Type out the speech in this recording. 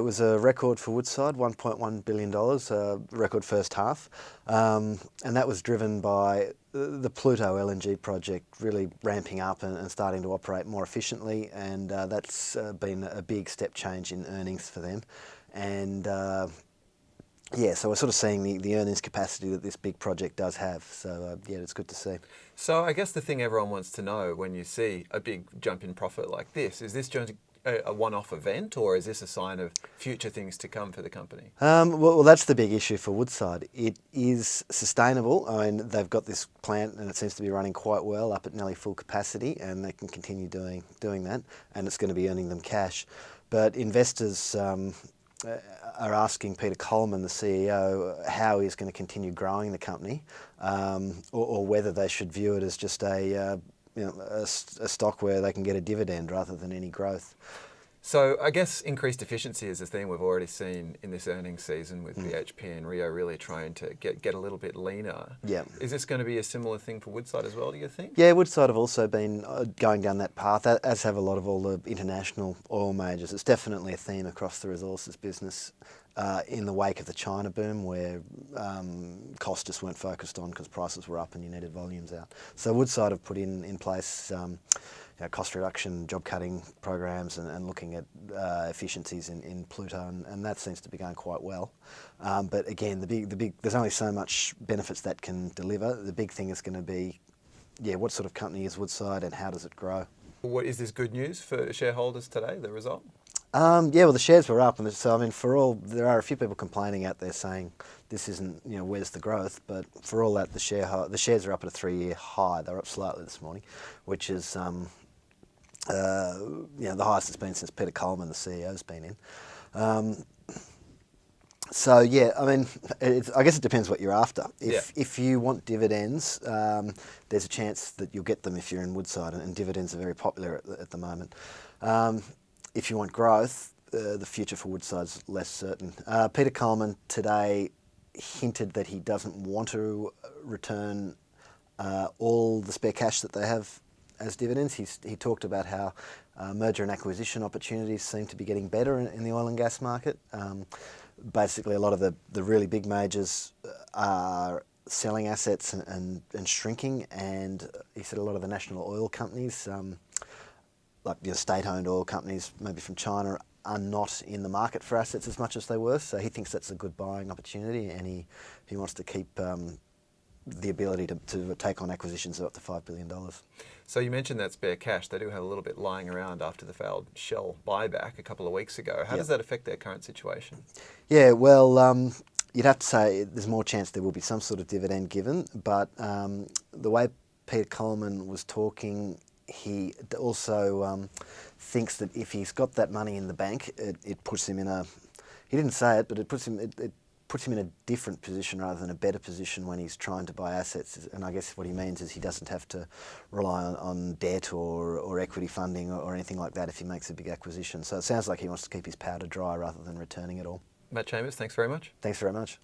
was a record for Woodside, $1.1 billion, record first half. And that was driven by the Pluto LNG project really ramping up and starting to operate more efficiently. And that's been a big step change in earnings for them. And yeah, so we're sort of seeing the earnings capacity that this big project does have. So yeah, it's good to see. So I guess the thing everyone wants to know when you see a big jump in profit like this, is this just a one-off event, or is this a sign of future things to come for the company? Well, that's the big issue for Woodside. It is sustainable. I mean, they've got this plant and it seems to be running quite well up at nearly full capacity, and they can continue doing that, and it's going to be earning them cash. But investors are asking Peter Coleman, the CEO, how he's going to continue growing the company, or whether they should view it as just a stock where they can get a dividend rather than any growth. So I guess increased efficiency is a theme we've already seen in this earnings season with BHP and Rio really trying to get a little bit leaner. Yeah. Is this going to be a similar thing for Woodside as well, do you think? Yeah, Woodside have also been going down that path, as have a lot of all the international oil majors. It's definitely a theme across the resources business in the wake of the China boom, where costs just weren't focused on because prices were up and you needed volumes out. So Woodside have put in place cost reduction, job cutting programs, and looking at efficiencies in Pluto, and that seems to be going quite well. But again, there's only so much benefits that can deliver. The big thing is going to be, what sort of company is Woodside and how does it grow? What is this good news for shareholders today, the result? Well, the shares were up, and so I mean, there are a few people complaining out there saying this isn't, where's the growth? But for all that, the shares are up at a 3-year high. They're up slightly this morning, which is the highest it's been since Peter Coleman, the CEO, has been in. So yeah, I mean, I guess it depends what you're after. If you want dividends, there's a chance that you'll get them if you're in Woodside, and dividends are very popular at the moment. If you want growth, the future for Woodside's less certain. Peter Coleman today hinted that he doesn't want to return all the spare cash that they have as dividends. He talked about how merger and acquisition opportunities seem to be getting better in the oil and gas market. Basically, a lot of the really big majors are selling assets and shrinking, and he said a lot of the national oil companies, like state-owned oil companies, maybe from China, are not in the market for assets as much as they were. So he thinks that's a good buying opportunity, and he wants to keep the ability to take on acquisitions of up to $5 billion. So you mentioned that spare cash. They do have a little bit lying around after the failed Shell buyback a couple of weeks ago. How does that affect their current situation? Yeah, well, you'd have to say there's more chance there will be some sort of dividend given, but the way Peter Coleman was talking, he also thinks that if he's got that money in the bank, it puts him in a, he didn't say it, but it puts him in a different position rather than a better position when he's trying to buy assets. And I guess what he means is he doesn't have to rely on debt or equity funding or anything like that if he makes a big acquisition. So it sounds like he wants to keep his powder dry rather than returning it all. Matt Chambers, thanks very much. Thanks very much.